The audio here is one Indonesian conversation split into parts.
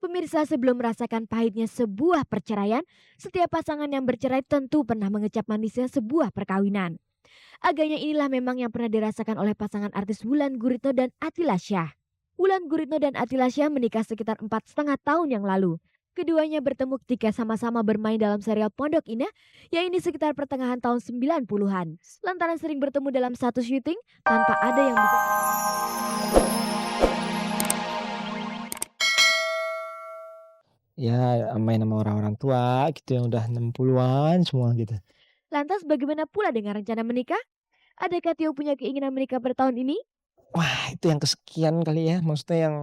Pemirsa, sebelum merasakan pahitnya sebuah perceraian, setiap pasangan yang bercerai tentu pernah mengecap manisnya sebuah perkawinan. Agaknya inilah memang yang pernah dirasakan oleh pasangan artis Wulan Guritno dan Atila Syah. Wulan Guritno dan Atila Syah menikah sekitar 4,5 tahun yang lalu. Keduanya bertemu ketika sama-sama bermain dalam serial Pondok Indah, yaitu sekitar pertengahan tahun 90-an. Lantaran sering bertemu dalam satu syuting, tanpa ada yang bisa. Ya, main sama orang-orang tua gitu yang udah 60-an semua gitu. Lantas bagaimana pula dengan rencana menikah? Adakah Tio punya keinginan menikah pada tahun ini? Wah, itu yang kesekian kali ya, maksudnya yang,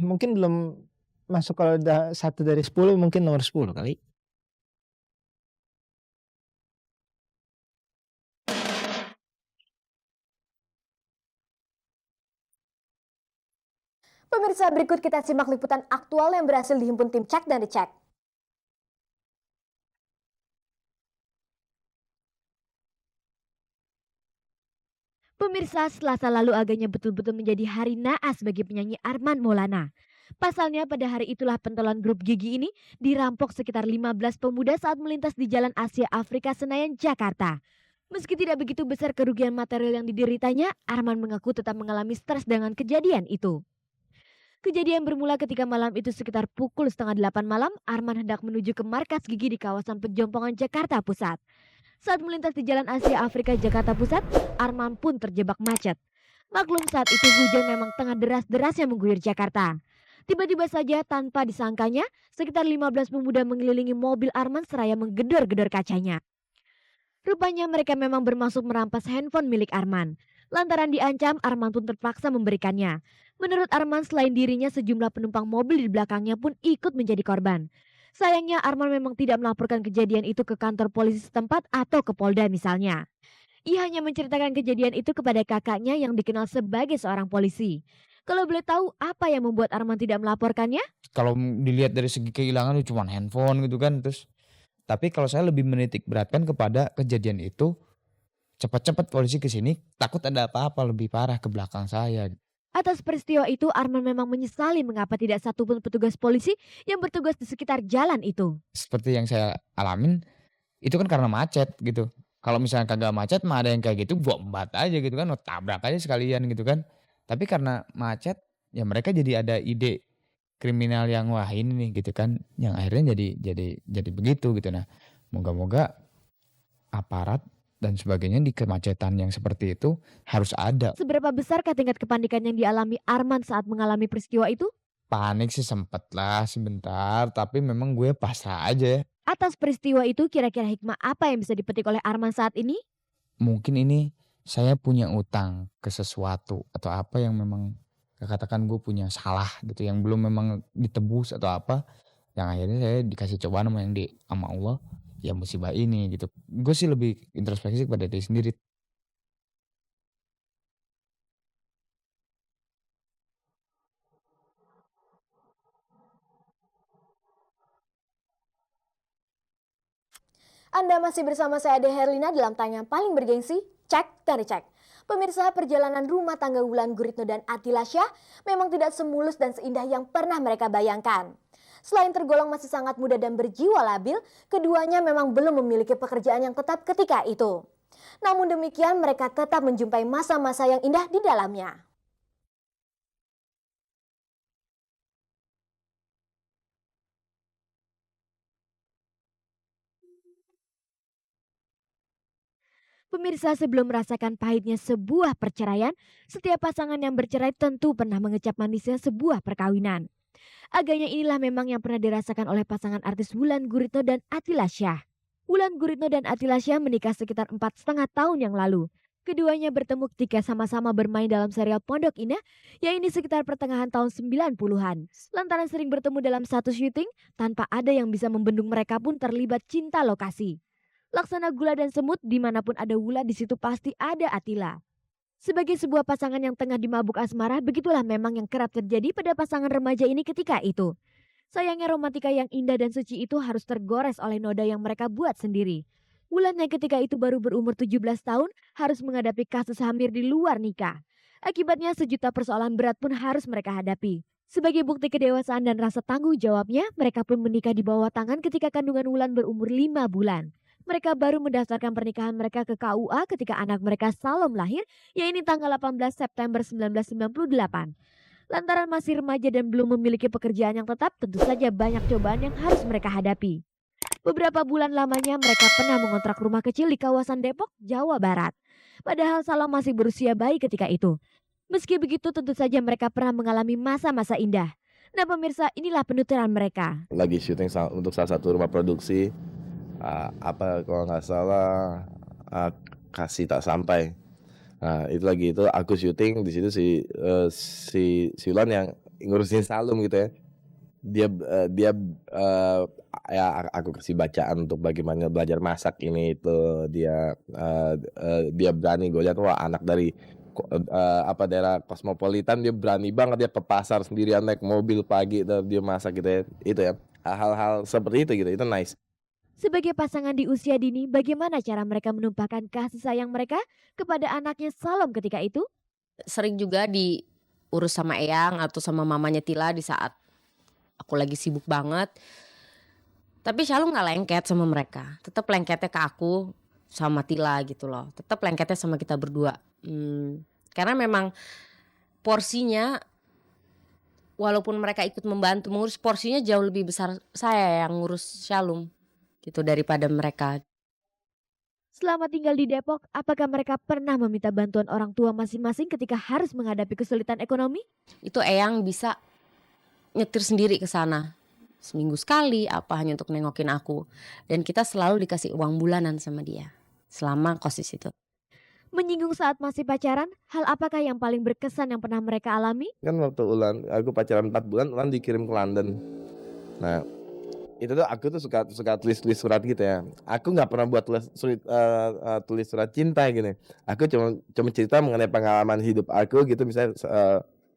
mungkin belum masuk, kalau udah 1 dari 10 mungkin nomor 10 kali. Pemirsa, berikut kita simak liputan aktual yang berhasil dihimpun tim Cek dan Dicek. Pemirsa, Selasa lalu agaknya betul-betul menjadi hari naas bagi penyanyi Armand Maulana. Pasalnya pada hari itulah pentolan grup Gigi ini dirampok sekitar 15 pemuda saat melintas di Jalan Asia Afrika Senayan, Jakarta. Meski tidak begitu besar kerugian material yang dideritanya, Armand mengaku tetap mengalami stres dengan kejadian itu. Kejadian bermula ketika malam itu sekitar pukul setengah 8 malam, Armand hendak menuju ke markas Gigi di kawasan Pejompongan, Jakarta Pusat. Saat melintas di Jalan Asia Afrika Jakarta Pusat, Arman pun terjebak macet. Maklum saat itu hujan memang tengah deras-derasnya mengguyur Jakarta. Tiba-tiba saja tanpa disangkanya, sekitar 15 pemuda mengelilingi mobil Arman seraya menggedor-gedor kacanya. Rupanya mereka memang bermaksud merampas handphone milik Arman. Lantaran diancam, Arman pun terpaksa memberikannya. Menurut Arman, selain dirinya, sejumlah penumpang mobil di belakangnya pun ikut menjadi korban. Sayangnya Arman memang tidak melaporkan kejadian itu ke kantor polisi setempat atau ke Polda misalnya. Ia hanya menceritakan kejadian itu kepada kakaknya yang dikenal sebagai seorang polisi. Kalau boleh tahu apa yang membuat Arman tidak melaporkannya? Kalau dilihat dari segi kehilangan itu cuman handphone gitu kan, terus tapi kalau saya lebih menitik beratkan kepada kejadian itu, cepat-cepat polisi ke sini, takut ada apa-apa lebih parah ke belakang saya. Atas peristiwa itu Arman memang menyesali mengapa tidak satupun petugas polisi yang bertugas di sekitar jalan itu. Seperti yang saya alamin, itu kan karena macet gitu. Kalau misalnya kagak macet mah ada yang kayak gitu bombat aja gitu kan, oh tabrak aja sekalian gitu kan. Tapi karena macet, ya mereka jadi ada ide kriminal yang wah ini nih gitu kan, yang akhirnya jadi begitu gitu. Nah, moga-moga aparat dan sebagainya di kemacetan yang seperti itu harus ada. Seberapa besarkah tingkat kepanikan yang dialami Arman saat mengalami peristiwa itu? Panik sih sempet lah sebentar, tapi memang gue pasrah aja. Atas peristiwa itu kira-kira hikmah apa yang bisa dipetik oleh Arman saat ini? Mungkin ini saya punya utang ke sesuatu atau apa yang memang katakan gue punya salah gitu yang belum memang ditebus atau apa, yang akhirnya saya dikasih cobaan sama Allah, ya musibah ini gitu. Gue sih lebih introspeksi pada diri sendiri. Anda masih bersama saya Ade Herlina dalam tanya paling bergengsi, Cek dan Dicek. Pemirsa, perjalanan rumah tangga Wulan Guritno dan Atila Syah memang tidak semulus dan seindah yang pernah mereka bayangkan. Selain tergolong masih sangat muda dan berjiwa labil, keduanya memang belum memiliki pekerjaan yang tetap ketika itu. Namun demikian mereka tetap menjumpai masa-masa yang indah di dalamnya. Pemirsa, sebelum merasakan pahitnya sebuah perceraian, setiap pasangan yang bercerai tentu pernah mengecap manisnya sebuah perkawinan. Agaknya inilah memang yang pernah dirasakan oleh pasangan artis Wulan Guritno dan Atila Syah. Wulan Guritno dan Atila Syah menikah sekitar 4,5 tahun yang lalu. Keduanya bertemu ketika sama-sama bermain dalam serial Pondok Indah, yaitu sekitar pertengahan tahun 90-an. Lantaran sering bertemu dalam satu syuting, tanpa ada yang bisa membendung mereka pun terlibat cinta lokasi. Laksana gula dan semut, dimanapun ada Wula di situ pasti ada Atila. Sebagai sebuah pasangan yang tengah dimabuk asmara, begitulah memang yang kerap terjadi pada pasangan remaja ini ketika itu. Sayangnya romantika yang indah dan suci itu harus tergores oleh noda yang mereka buat sendiri. Wulan yang ketika itu baru berumur 17 tahun harus menghadapi kasus hamil di luar nikah. Akibatnya sejuta persoalan berat pun harus mereka hadapi. Sebagai bukti kedewasaan dan rasa tanggung jawabnya, mereka pun menikah di bawah tangan ketika kandungan Wulan berumur 5 bulan. Mereka baru mendaftarkan pernikahan mereka ke KUA ketika anak mereka Salom lahir, yaitu tanggal 18 September 1998. Lantaran masih remaja dan belum memiliki pekerjaan yang tetap, tentu saja banyak cobaan yang harus mereka hadapi. Beberapa bulan lamanya mereka pernah mengontrak rumah kecil di kawasan Depok, Jawa Barat. Padahal Salom masih berusia bayi ketika itu. Meski begitu tentu saja mereka pernah mengalami masa-masa indah. Nah pemirsa, inilah penuturan mereka. Lagi syuting untuk salah satu rumah produksi, apa kalau nggak salah kasih tak sampai. Nah itu aku syuting di situ si Wulan yang ngurusin Salum gitu ya. Dia ya aku kasih bacaan untuk bagaimana belajar masak ini itu dia berani, gue lihat wah anak dari daerah kosmopolitan dia berani banget, dia ke pasar sendirian naik mobil pagi dia masak gitu ya. Itu ya hal-hal seperti itu gitu, itu nice. Sebagai pasangan di usia dini, bagaimana cara mereka menumpahkan kasih sayang mereka kepada anaknya Salom ketika itu? Sering juga diurus sama Eyang atau sama mamanya Tila di saat aku lagi sibuk banget. Tapi Shalom gak lengket sama mereka, tetap lengketnya ke aku sama Tila gitu loh. Tetap lengketnya sama kita berdua. Karena memang porsinya, walaupun mereka ikut membantu mengurus, porsinya jauh lebih besar saya yang ngurus Shalom gitu daripada mereka. Selama tinggal di Depok, apakah mereka pernah meminta bantuan orang tua masing-masing ketika harus menghadapi kesulitan ekonomi? Itu Eyang bisa nyetir sendiri ke sana seminggu sekali, apa hanya untuk nengokin aku. Dan kita selalu dikasih uang bulanan sama dia selama kosis itu. Menyinggung saat masih pacaran, hal apakah yang paling berkesan yang pernah mereka alami? Kan waktu aku pacaran 4 bulan, Ulan dikirim ke London. Nah itu tuh aku tuh suka tulis surat gitu ya. Aku nggak pernah buat tulis surat cinta gini. Aku cuma cerita mengenai pengalaman hidup aku gitu, misalnya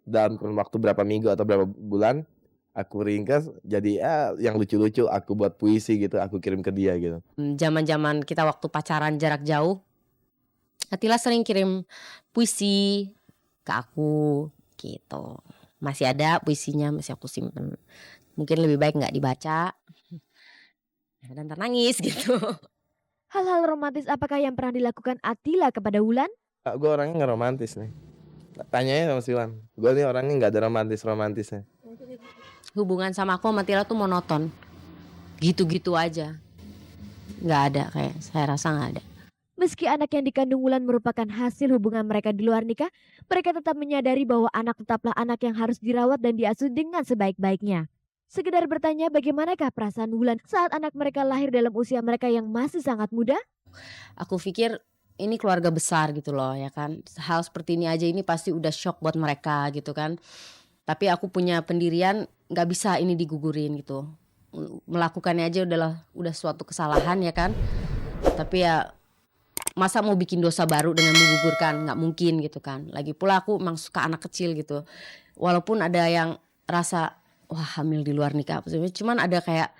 dalam kurun waktu berapa minggu atau berapa bulan, aku ringkas jadi yang lucu-lucu, aku buat puisi gitu, aku kirim ke dia gitu. Zaman-zaman kita waktu pacaran jarak jauh, Atila sering kirim puisi ke aku gitu. Masih ada puisinya, masih aku simpen. Mungkin lebih baik nggak dibaca dan ntar nangis gitu. Hal-hal romantis apakah yang pernah dilakukan Atila kepada Wulan? Gue orangnya nggak romantis nih. Tanyanya sama si Wulan. Gue nih orangnya nggak ada romantisnya. Hubungan sama aku sama Tila tuh monoton, gitu-gitu aja. Nggak ada, kayak saya rasa nggak ada. Meski anak yang dikandung Wulan merupakan hasil hubungan mereka di luar nikah, mereka tetap menyadari bahwa anak tetaplah anak yang harus dirawat dan diasuh dengan sebaik-baiknya. Sekedar bertanya bagaimanakah perasaan Wulan saat anak mereka lahir dalam usia mereka yang masih sangat muda? Aku pikir ini keluarga besar gitu loh ya kan. Hal seperti ini aja ini pasti udah shock buat mereka gitu kan. Tapi aku punya pendirian gak bisa ini digugurin gitu. Melakukannya aja udah suatu kesalahan ya kan. Tapi ya masa mau bikin dosa baru dengan menggugurkan, gak mungkin gitu kan. Lagi pula aku emang suka anak kecil gitu. Walaupun ada yang rasa wah hamil di luar nikah, cuman ada kayak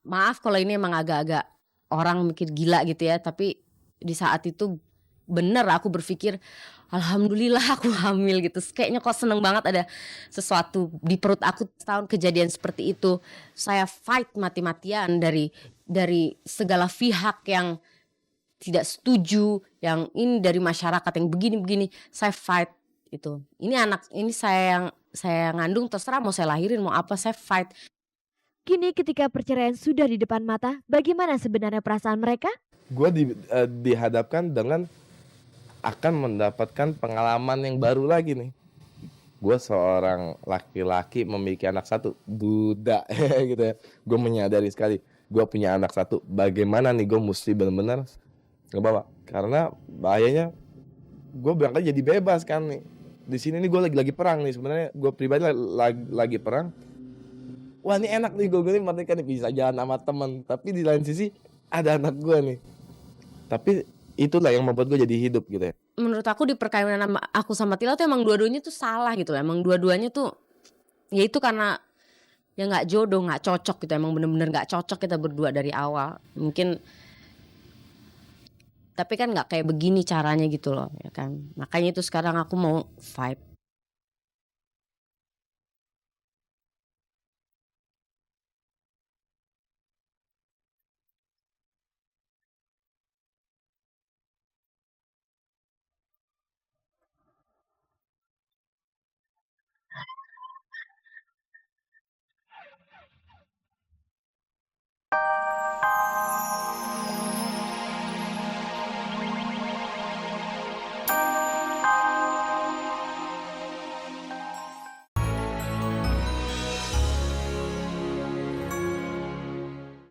maaf kalau ini emang agak-agak orang mikir gila gitu ya. Tapi di saat itu bener aku berpikir alhamdulillah aku hamil gitu. Kayaknya kok seneng banget ada sesuatu di perut aku. Tahun kejadian seperti itu saya fight mati-matian dari segala pihak yang tidak setuju, yang ini dari masyarakat yang begini-begini, saya fight itu. Ini anak ini saya ngandung, terserah mau saya lahirin mau apa, saya fight. Kini ketika perceraian sudah di depan mata, bagaimana sebenarnya perasaan mereka? Gue dihadapkan dengan akan mendapatkan pengalaman yang baru lagi nih. Gue seorang laki-laki memiliki anak satu, budak gitu ya. Gue menyadari sekali, gue punya anak satu. Bagaimana nih gue mesti benar-benar ngebawa? Karena bahayanya gue berangkat jadi bebas kan nih. Di sini nih gue lagi perang nih sebenarnya. Gue pribadi lagi perang. Wah ini enak nih gue nih mereka nih bisa jalan sama teman. Tapi di lain sisi ada anak gue nih. Tapi itulah yang membuat gue jadi hidup gitu ya. Menurut aku di perkawinan aku sama Tila tuh emang dua-duanya tuh salah gitu. Emang dua-duanya tuh ya itu karena ya gak jodoh, gak cocok gitu. Emang bener-bener gak cocok kita berdua dari awal. Mungkin tapi kan gak kayak begini caranya gitu loh ya kan. Makanya itu sekarang aku mau fight